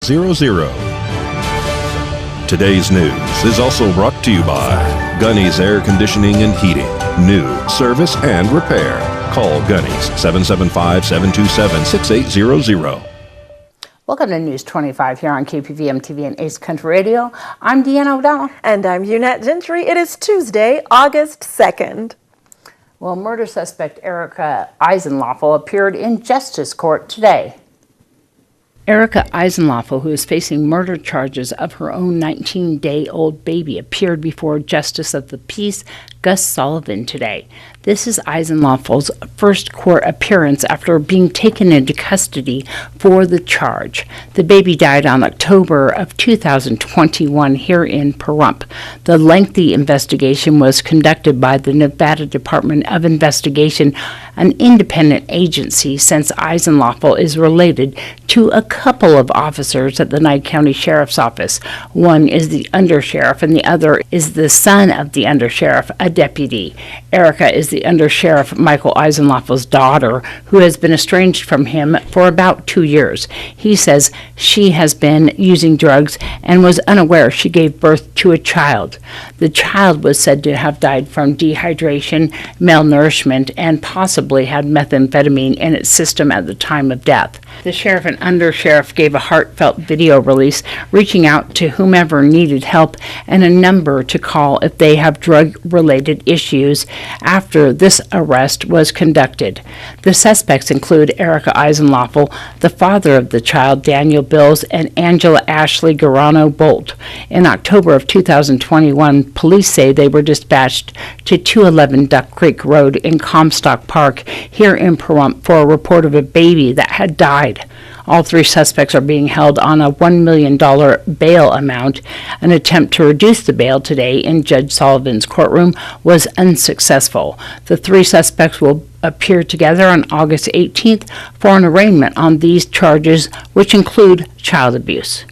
6800. Today's news is also brought to you by Gunny's Air Conditioning and Heating. New service and repair. Call Gunny's 775-727-6800. Welcome to News 25 here on KPVM TV and Ace Country Radio. I'm Deanna O'Donnell. And I'm Unette Gentry. It is Tuesday, August 2nd. Well, murder suspect Erica Eisenloffel appeared in Justice Court today. Erica Eisenloffel, who is facing murder charges of her own 19-day-old baby, appeared before Justice of the Peace Gus Sullivan today. This is Eisenloffel's first court appearance after being taken into custody for the charge. The baby died on October of 2021 here in Pahrump. The lengthy investigation was conducted by the Nevada Department of Investigation, an independent agency, since Eisenloffel is related to a couple of officers at the Nye County Sheriff's Office. One is the undersheriff and the other is the son of the undersheriff, a deputy. Erica is the undersheriff Michael Eisenloffel's daughter, who has been estranged from him for about 2 years. He says she has been using drugs and was unaware she gave birth to a child. The child was said to have died from dehydration, malnourishment, and possibly had methamphetamine in its system at the time of death. The sheriff and undersheriff gave a heartfelt video release reaching out to whomever needed help and a number to call if they have drug-related issues after this arrest was conducted. The suspects include Erica Eisenloffel, the father of the child, Daniel Bills, and Angela Ashley Garano Bolt. In October of 2021, police say they were dispatched to 211 Duck Creek Road in Comstock Park here in Pahrump for a report of a baby that had died. All three suspects are being held on a $1 million bail amount. An attempt to reduce the bail today in Judge Sullivan's courtroom was unsuccessful. The three suspects will appear together on August 18th for an arraignment on these charges, which include child abuse.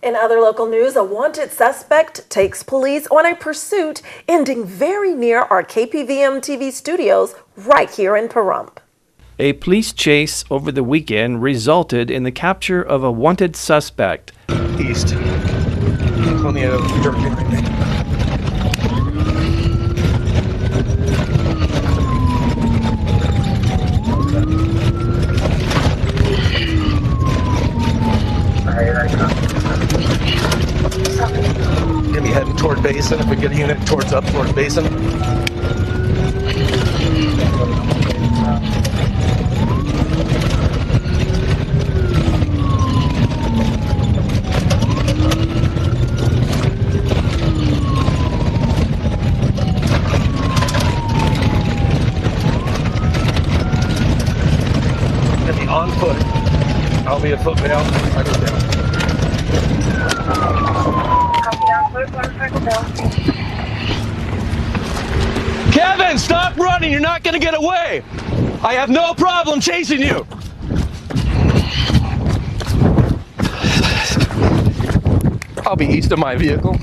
In other local news, a wanted suspect takes police on a pursuit ending very near our KPVM TV studios right here in Pahrump. A police chase over the weekend resulted in the capture of a wanted suspect. East. On the dirt right there. Gonna be heading toward Basin. If we get a unit toward Basin. On foot. I'll be a foot down. I go down. Copy on foot, motorcycle down. Kevin, stop running. You're not going to get away. I have no problem chasing you. I'll be east of my vehicle.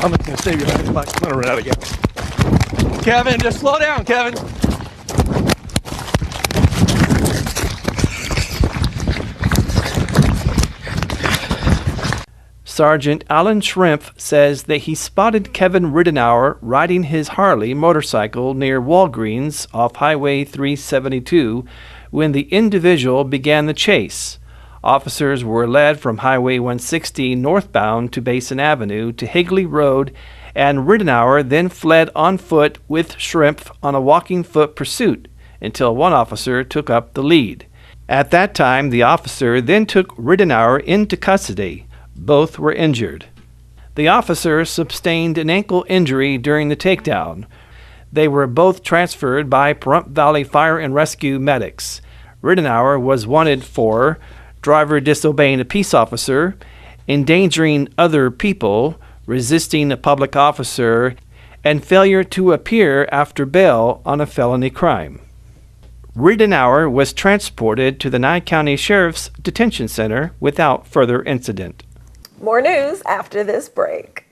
I'm just gonna save your life. I'm gonna run out of gas. Kevin, just slow down, Kevin. Sergeant Alan Schrimpf says that he spotted Kevin Ridenour riding his Harley motorcycle near Walgreens off Highway 372 when the individual began the chase. Officers were led from Highway 160 northbound to Basin Avenue to Higley Road, and Ridenour then fled on foot with Schrimpf on a walking foot pursuit until one officer took up the lead. At that time, the officer then took Ridenour into custody. Both were injured. The officer sustained an ankle injury during the takedown. They were both transferred by Pahrump Valley Fire and Rescue medics. Ridenour was wanted for driver disobeying a peace officer, endangering other people, resisting a public officer, and failure to appear after bail on a felony crime. Ridenour was transported to the Nye County Sheriff's Detention Center without further incident. More news after this break.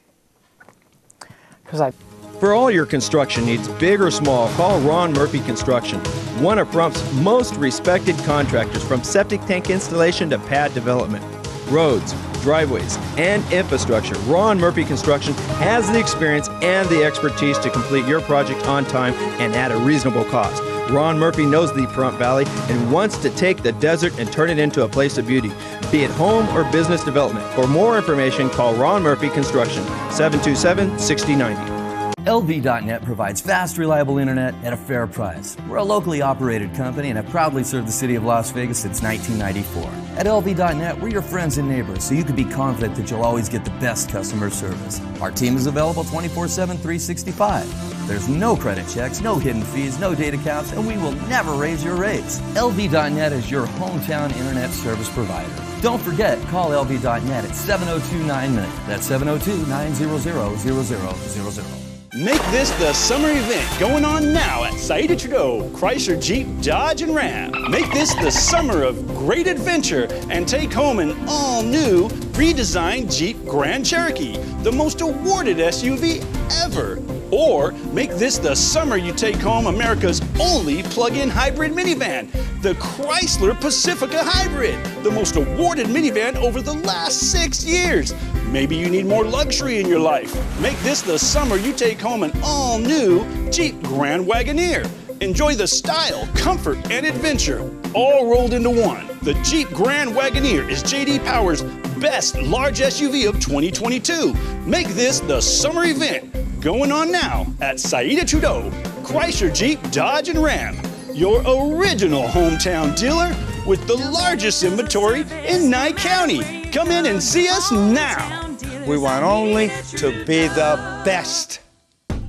For all your construction needs, big or small, call Ron Murphy Construction, one of Pahrumph's most respected contractors, from septic tank installation to pad development. Roads, driveways, and infrastructure. Ron Murphy Construction has the experience and the expertise to complete your project on time and at a reasonable cost. Ron Murphy knows the Pahrump Valley and wants to take the desert and turn it into a place of beauty, be it home or business development. For more information, call Ron Murphy Construction, 727-6090. LV.net provides fast, reliable internet at a fair price. We're a locally operated company and have proudly served the city of Las Vegas since 1994. At LV.net, we're your friends and neighbors, so you can be confident that you'll always get the best customer service. Our team is available 24/7, 365. There's no credit checks, no hidden fees, no data caps, and we will never raise your rates. LV.net is your hometown internet service provider. Don't forget, call LV.net at 702-9-MINUTE. That's 702-900-0000. Make this the summer event going on now at Saida Trudeau, Chrysler, Jeep, Dodge, and Ram. Make this the summer of great adventure and take home an all-new, redesigned Jeep Grand Cherokee, the most awarded SUV ever. Or make this the summer you take home America's only plug-in hybrid minivan, the Chrysler Pacifica Hybrid, the most awarded minivan over the last 6 years. Maybe you need more luxury in your life. Make this the summer you take home an all-new Jeep Grand Wagoneer. Enjoy the style, comfort, and adventure, all rolled into one. The Jeep Grand Wagoneer is J.D. Power's best large SUV of 2022. Make this the summer event going on now at Saida Trudeau, Chrysler, Jeep, Dodge, and Ram, your original hometown dealer with the largest inventory in Nye County. Come in and see us now. We want only to be the best.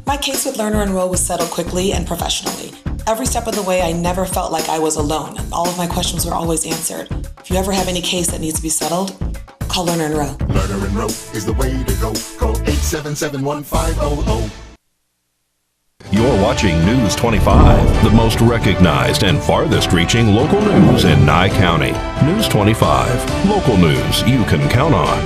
My case with Learner Enroll was settled quickly and professionally. Every step of the way, I never felt like I was alone. All of my questions were always answered. If you ever have any case that needs to be settled, call Learner Enroll. Learner Enroll is the way to go. Call 877-1500. You're watching News 25, the most recognized and farthest reaching local news in Nye County. News 25, local news you can count on.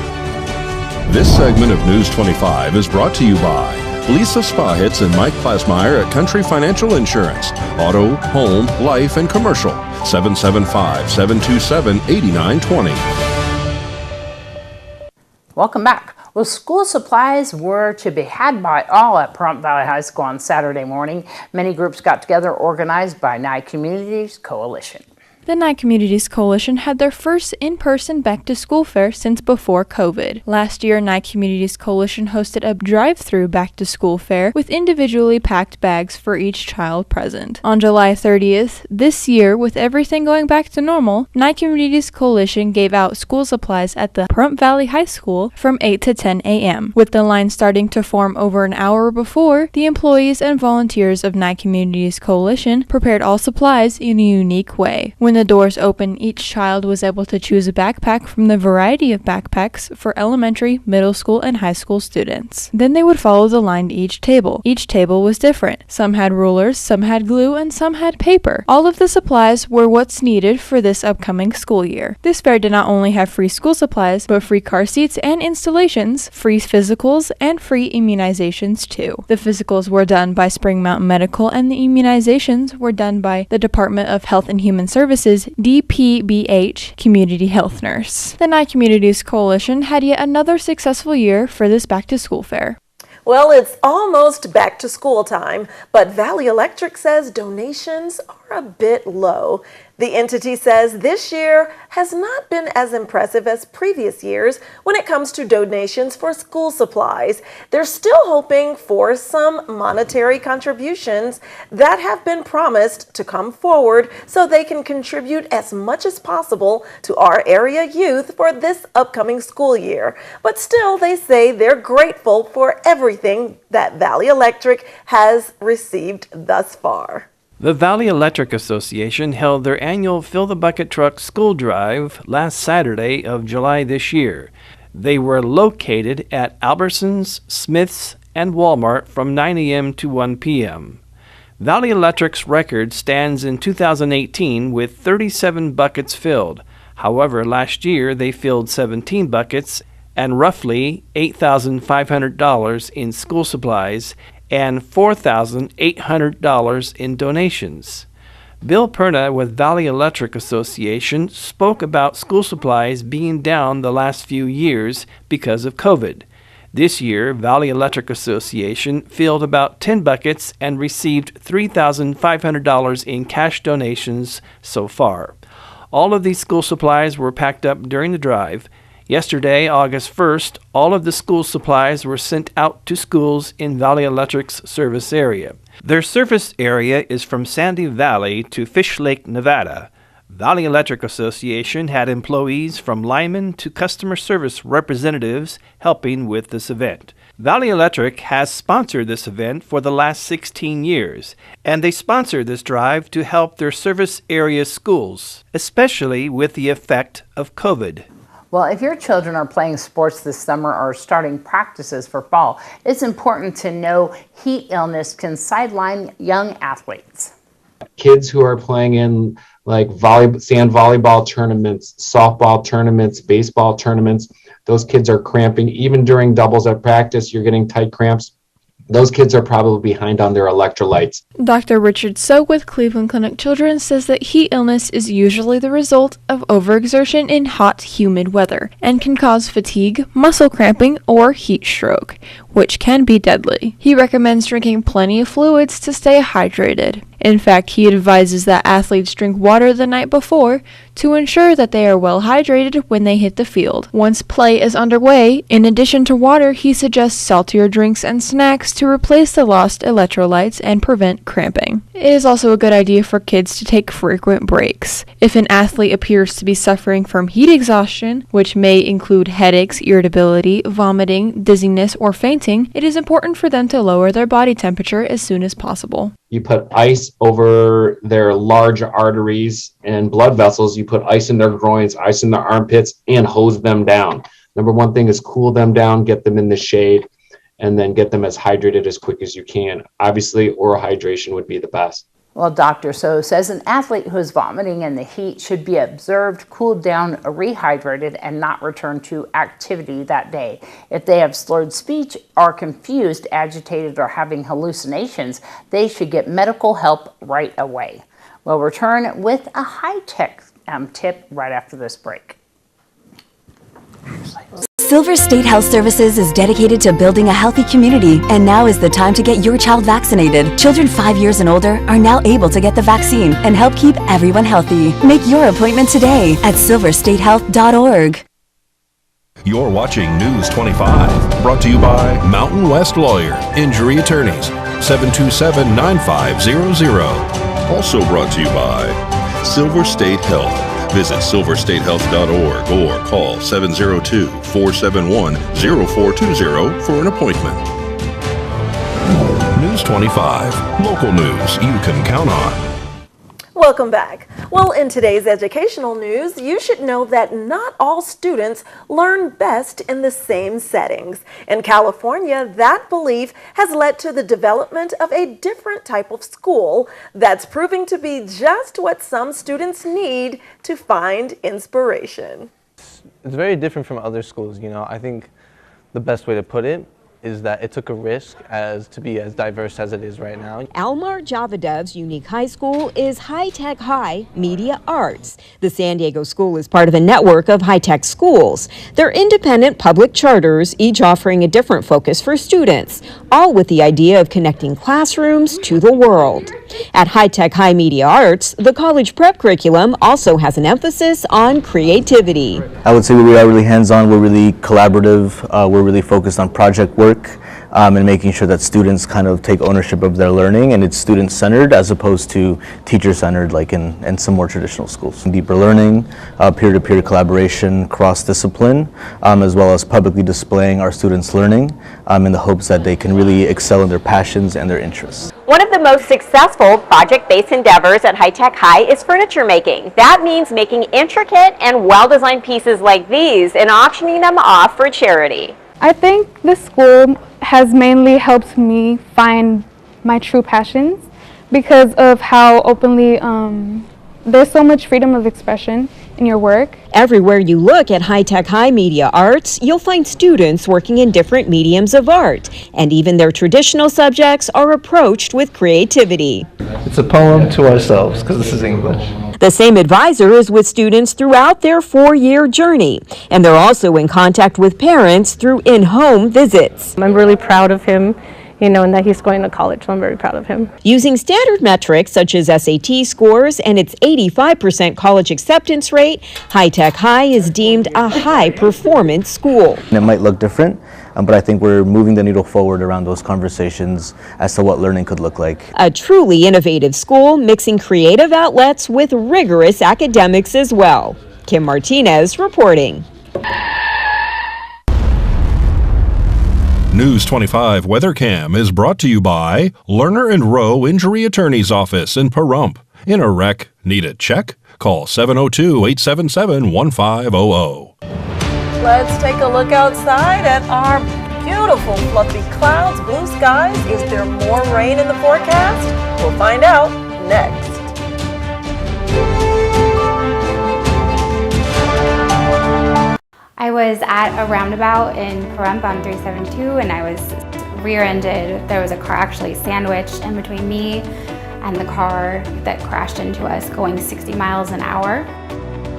This segment of News 25 is brought to you by Lisa Spahitz and Mike Plasmeyer at Country Financial Insurance. Auto, home, life, and commercial. 775-727-8920. Welcome back. Well, school supplies were to be had by all at Pahrump Valley High School on Saturday morning. Many groups got together, organized by Nye Communities Coalition. The Nye Communities Coalition had their first in-person back-to-school fair since before COVID. Last year, Nye Communities Coalition hosted a drive-through back-to-school fair with individually packed bags for each child present. On July 30th, this year, with everything going back to normal, Nye Communities Coalition gave out school supplies at the Pahrump Valley High School from 8 to 10 a.m. With the line starting to form over an hour before, the employees and volunteers of Nye Communities Coalition prepared all supplies in a unique way. When the doors opened, each child was able to choose a backpack from the variety of backpacks for elementary, middle school, and high school students. Then they would follow the line to each table. Each table was different. Some had rulers, some had glue, and some had paper. All of the supplies were what's needed for this upcoming school year. This fair did not only have free school supplies, but free car seats and installations, free physicals, and free immunizations too. The physicals were done by Spring Mountain Medical, and the immunizations were done by the Department of Health and Human Services DPBH Community Health Nurse. The Nye Communities Coalition had yet another successful year for this back-to-school fair. Well, it's almost back to school time, but Valley Electric says donations are a bit low. The entity says this year has not been as impressive as previous years when it comes to donations for school supplies. They're still hoping for some monetary contributions that have been promised to come forward so they can contribute as much as possible to our area youth for this upcoming school year. But still, they say they're grateful for everything that Valley Electric has received thus far. The Valley Electric Association held their annual Fill the Bucket Truck School Drive last Saturday of July this year. They were located at Albertsons, Smith's, and Walmart from 9 a.m. to 1 p.m. Valley Electric's record stands in 2018 with 37 buckets filled. However, last year they filled 17 buckets and roughly $8,500 in school supplies and $4,800 in donations. Bill Perna with Valley Electric Association spoke about school supplies being down the last few years because of COVID. This year, Valley Electric Association filled about 10 buckets and received $3,500 in cash donations so far. All of these school supplies were packed up during the drive. Yesterday, August 1st, all of the school supplies were sent out to schools in Valley Electric's service area. Their service area is from Sandy Valley to Fish Lake, Nevada. Valley Electric Association had employees from linemen to customer service representatives helping with this event. Valley Electric has sponsored this event for the last 16 years, and they sponsor this drive to help their service area schools, especially with the effect of COVID. Well, if your children are playing sports this summer or starting practices for fall, it's important to know heat illness can sideline young athletes. Kids who are playing in like sand volleyball tournaments, softball tournaments, baseball tournaments, those kids are cramping. Even during doubles at practice, you're getting tight cramps. Those kids are probably behind on their electrolytes. Dr. Richard So with Cleveland Clinic Children says that heat illness is usually the result of overexertion in hot, humid weather and can cause fatigue, muscle cramping, or heat stroke, which can be deadly. He recommends drinking plenty of fluids to stay hydrated. In fact, he advises that athletes drink water the night before to ensure that they are well hydrated when they hit the field. Once play is underway, in addition to water, he suggests saltier drinks and snacks to replace the lost electrolytes and prevent cramping. It is also a good idea for kids to take frequent breaks. If an athlete appears to be suffering from heat exhaustion, which may include headaches, irritability, vomiting, dizziness, or fainting, it is important for them to lower their body temperature as soon as possible. You put ice over their large arteries and blood vessels. You put ice in their groins, ice in their armpits, and hose them down. Number one thing is cool them down, get them in the shade, and then get them as hydrated as quick as you can. Obviously, oral hydration would be the best. Well, Dr. So says an athlete who is vomiting in the heat should be observed, cooled down, rehydrated, and not return to activity that day. If they have slurred speech, are confused, agitated, or having hallucinations, they should get medical help right away. We'll return with a high-tech tip right after this break. Silver State Health Services is dedicated to building a healthy community, and now is the time to get your child vaccinated. Children 5 years and older are now able to get the vaccine and help keep everyone healthy. Make your appointment today at silverstatehealth.org. You're watching News 25, brought to you by Mountain West Lawyer, Injury Attorneys, 727-9500. Also brought to you by Silver State Health. Visit silverstatehealth.org or call 702-471-0420 for an appointment. News 25, local news you can count on. Welcome back. Well, in today's educational news, you should know that not all students learn best in the same settings. In California, that belief has led to the development of a different type of school that's proving to be just what some students need to find inspiration. It's very different from other schools, you know. I think the best way to put it is that it took a risk to be as diverse as it is right now. Almar Javadev's unique high school is High-Tech High Media Arts. The San Diego school is part of a network of high-tech schools. They're independent public charters, each offering a different focus for students, all with the idea of connecting classrooms to the world. At High-Tech High Media Arts, the college prep curriculum also has an emphasis on creativity. I would say we are really hands-on, we're really collaborative, we're really focused on project work and making sure that students kind of take ownership of their learning, and it's student-centered as opposed to teacher-centered like in some more traditional schools. Deeper learning, peer-to-peer collaboration, cross-discipline, as well as publicly displaying our students' learning in the hopes that they can really excel in their passions and their interests. One of the most successful project-based endeavors at High-Tech High is furniture making. That means making intricate and well-designed pieces like these and auctioning them off for charity. I think the school has mainly helped me find my true passions because of how openly there's so much freedom of expression in your work. Everywhere you look at High-Tech High Media Arts, you'll find students working in different mediums of art, and even their traditional subjects are approached with creativity. It's a poem to ourselves, because this is English. The same advisor is with students throughout their 4-year journey, and they're also in contact with parents through in-home visits. I'm really proud of him, and that he's going to college, so I'm very proud of him. Using standard metrics such as SAT scores and its 85% college acceptance rate, High-Tech High is deemed a high-performance school. And it might look different, but I think we're moving the needle forward around those conversations as to what learning could look like. A truly innovative school mixing creative outlets with rigorous academics as well. Kim Martinez reporting. News 25 WeatherCam is brought to you by Lerner and Rowe Injury Attorney's Office in Pahrump. In a wreck, need a check? Call 702-877-1500. Let's take a look outside at our beautiful fluffy clouds, blue skies. Is there more rain in the forecast? We'll find out next. I was at a roundabout in Pahrump on 372 and I was rear-ended. There was a car actually sandwiched in between me and the car that crashed into us going 60 miles an hour,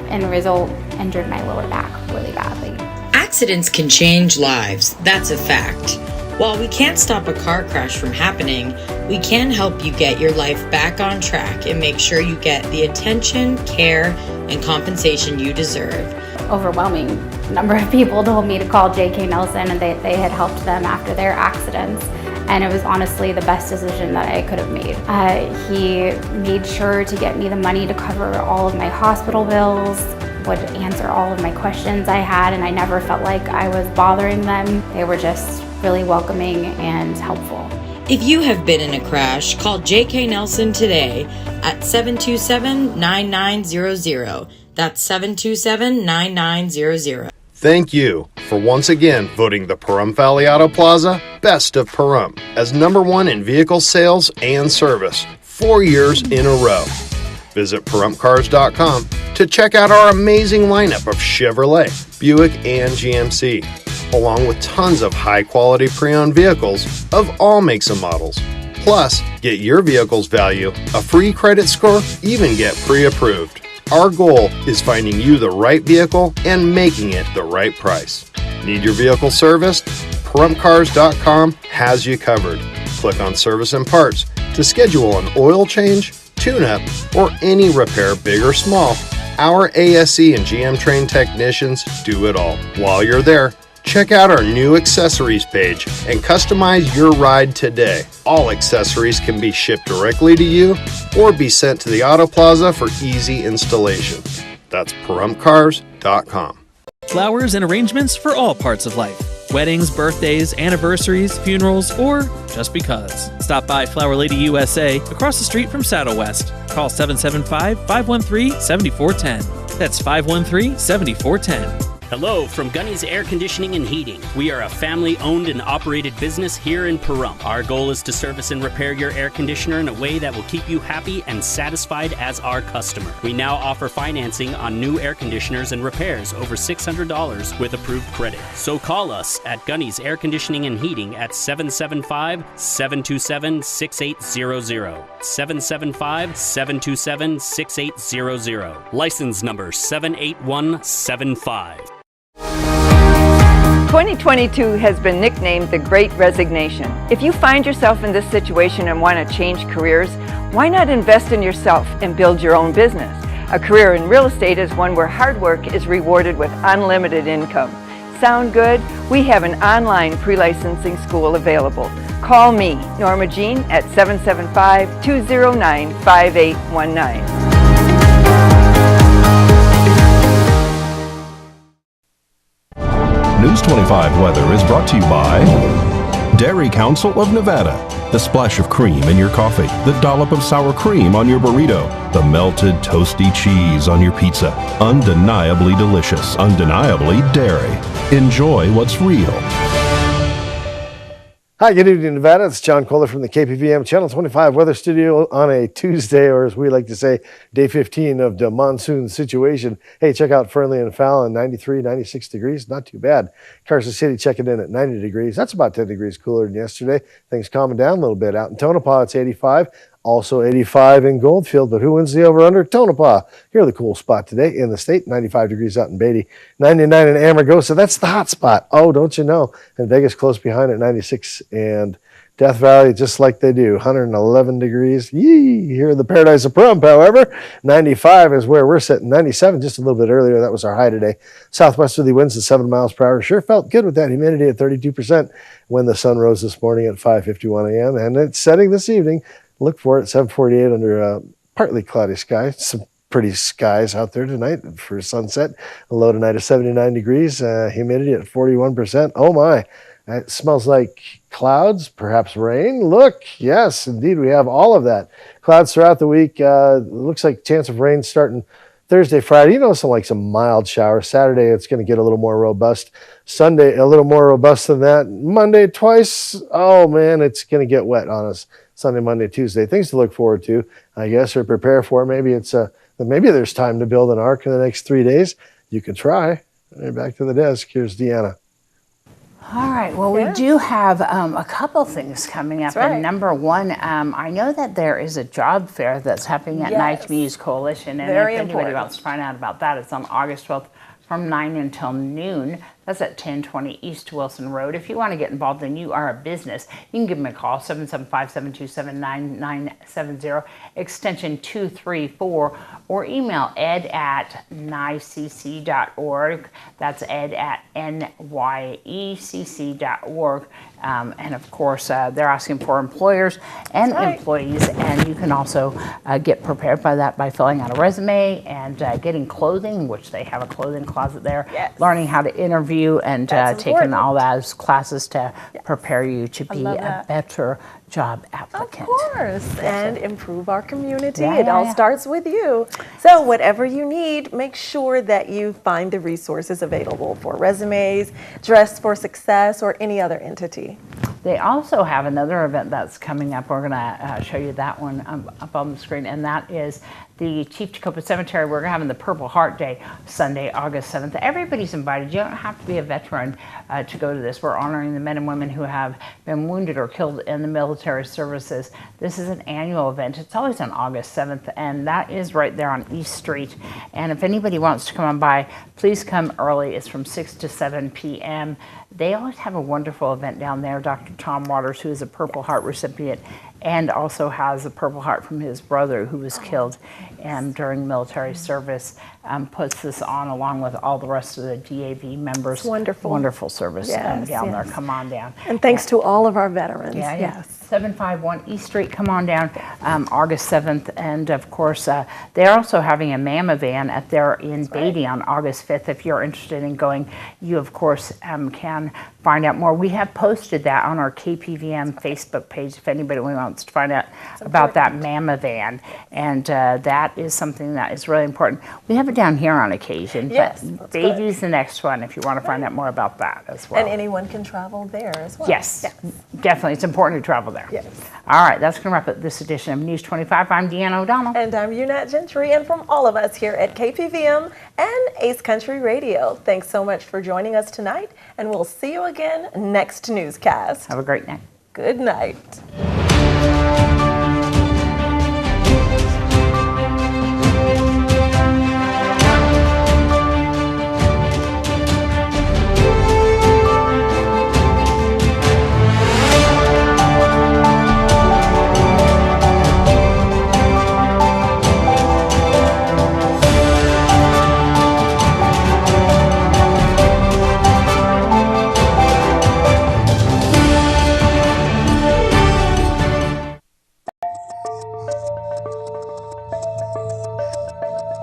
and the result injured my lower back really badly. Accidents can change lives, that's a fact. While we can't stop a car crash from happening, we can help you get your life back on track and make sure you get the attention, care, and compensation you deserve. Overwhelming number of people told me to call J.K. Nelson, and they had helped them after their accidents. And it was honestly the best decision that I could have made. He made sure to get me the money to cover all of my hospital bills, would answer all of my questions I had, and I never felt like I was bothering them. They were just really welcoming and helpful. If you have been in a crash, call J.K. Nelson today at 727-9900. That's 727-9900. Thank you for once again voting the Pahrump Valley Auto Plaza Best of Pahrump as #1 in vehicle sales and service 4 years in a row. Visit PahrumpCars.com to check out our amazing lineup of Chevrolet, Buick, and GMC, along with tons of high-quality pre-owned vehicles of all makes and models. Plus, get your vehicle's value, a free credit score, even get pre-approved. Our goal is finding you the right vehicle and making it the right price. Need your vehicle serviced? PahrumpCars.com has you covered. Click on Service and Parts to schedule an oil change, tune-up, or any repair, big or small. Our ASE and GM trained technicians do it all. While you're there, check out our new accessories page and customize your ride today. All accessories can be shipped directly to you or be sent to the Auto Plaza for easy installation. That's PahrumpCars.com. Flowers and arrangements for all parts of life. Weddings, birthdays, anniversaries, funerals, or just because. Stop by Flower Lady USA across the street from Saddle West. Call 775-513-7410. That's 513-7410. Hello from Gunny's Air Conditioning and Heating. We are a family-owned and operated business here in Pahrump. Our goal is to service and repair your air conditioner in a way that will keep you happy and satisfied as our customer. We now offer financing on new air conditioners and repairs over $600 with approved credit. So call us at Gunny's Air Conditioning and Heating at 775-727-6800. 775-727-6800. License number 78175. 2022 has been nicknamed the Great Resignation. If you find yourself in this situation and want to change careers, why not invest in yourself and build your own business? A career in real estate is one where hard work is rewarded with unlimited income. Sound good? We have an online pre-licensing school available. Call me, Norma Jean, at 775-209-5819. News 25 weather is brought to you by Dairy Council of Nevada. The splash of cream in your coffee, the dollop of sour cream on your burrito, the melted toasty cheese on your pizza. Undeniably delicious, undeniably dairy. Enjoy what's real. Hi, good evening, Nevada. It's John Kohler from the KPVM Channel 25 Weather Studio on a Tuesday, or as we like to say, day 15 of the monsoon situation. Hey, check out Fernley and Fallon, 93, 96 degrees. Not too bad. Carson City checking in at 90 degrees. That's about 10 degrees cooler than yesterday. Things calming down a little bit. Out in Tonopah, it's 85. Also 85 in Goldfield, but who wins the over-under? Tonopah. Here's the cool spot today in the state. 95 degrees out in Beatty. 99 in Amargosa. That's the hot spot. Oh, don't you know? And Vegas close behind at 96. And Death Valley, just like they do, 111 degrees. Yee! Here in the paradise of Pahrump, however, 95 is where we're sitting. 97 just a little bit earlier. That was our high today. Southwesterly winds at 7 miles per hour. Sure felt good with that humidity at 32% when the sun rose this morning at 5:51 a.m. And it's setting this evening. Look for it, 7:48 under partly cloudy sky. Some pretty skies out there tonight for sunset. A low tonight of 79 degrees, humidity at 41%. Oh my, it smells like clouds, perhaps rain. Look, yes, indeed, we have all of that. Clouds throughout the week. Looks like chance of rain starting Thursday, Friday, some mild showers. Saturday, it's going to get a little more robust. Sunday, a little more robust than that. Monday, twice. Oh man, it's going to get wet on us. Sunday, Monday, Tuesday. Things to look forward to, I guess, or prepare for. Maybe maybe there's time to build an ark in the next 3 days. You can try. Right, back to the desk. Here's Deanna. All right. Well, we do have a couple things coming up. That's right. And number one, I know that there is a job fair that's happening at Nye Communities Coalition. And Very if anybody important. wants to find out about that, it's on August 12th from 9 until noon. That's at 1020 East Wilson Road. If you want to get involved and you are a business, you can give them a call, 775-727-9970, extension 234, or email ed@nycc.org. That's ed@nyecc.org. And of course, they're asking for employers and employees, and you can also get prepared by that by filling out a resume and getting clothing, which they have a clothing closet there, learning how to interview and taking all those classes to prepare you to be a better job applicant. Of course, and improve our community. Yeah, It all yeah. starts with you. So whatever you need, make sure that you find the resources available for resumes, Dress for Success, or any other entity. They also have another event that's coming up. We're going to show you that one up on the screen, and that is the Chief Tacoma Cemetery. We're having the Purple Heart Day, Sunday, August 7th. Everybody's invited. You don't have to be a veteran to go to this. We're honoring the men and women who have been wounded or killed in the military services. This is an annual event. It's always on August 7th, and that is right there on East Street. And if anybody wants to come on by, please come early. It's from 6 to 7 p.m. They always have a wonderful event down there. Dr. Tom Waters, who is a Purple Heart recipient, and also has a Purple Heart from his brother who was killed during military service, puts this on along with all the rest of the DAV members. It's wonderful. Wonderful service down there. Come on down. And thanks to all of our veterans. Yeah. Yes. 751 East Street. Come on down August 7th. And of course, they're also having a Mama Van in Beatty on August 5th. If you're interested in going, you of course can find out more. We have posted that on our KPVM Facebook page if anybody wants to find out about that Mama Van. And that is something that is really important. We have it down here on occasion. Yes, But Beatty's the next one if you want to find out more about that as well. And anyone can travel there as well. Yes, definitely. It's important to travel there. Yes. All right, that's going to wrap up this edition of News 25. I'm Deanna O'Donnell. And I'm Unat Gentry, and from all of us here at KPVM and Ace Country Radio, thanks so much for joining us tonight, and we'll see you again next newscast. Have a great night. Good night.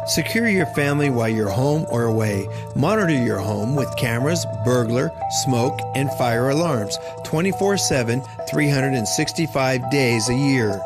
Secure your family while you're home or away. Monitor your home with cameras, burglar, smoke, and fire alarms 24/7, 365 days a year.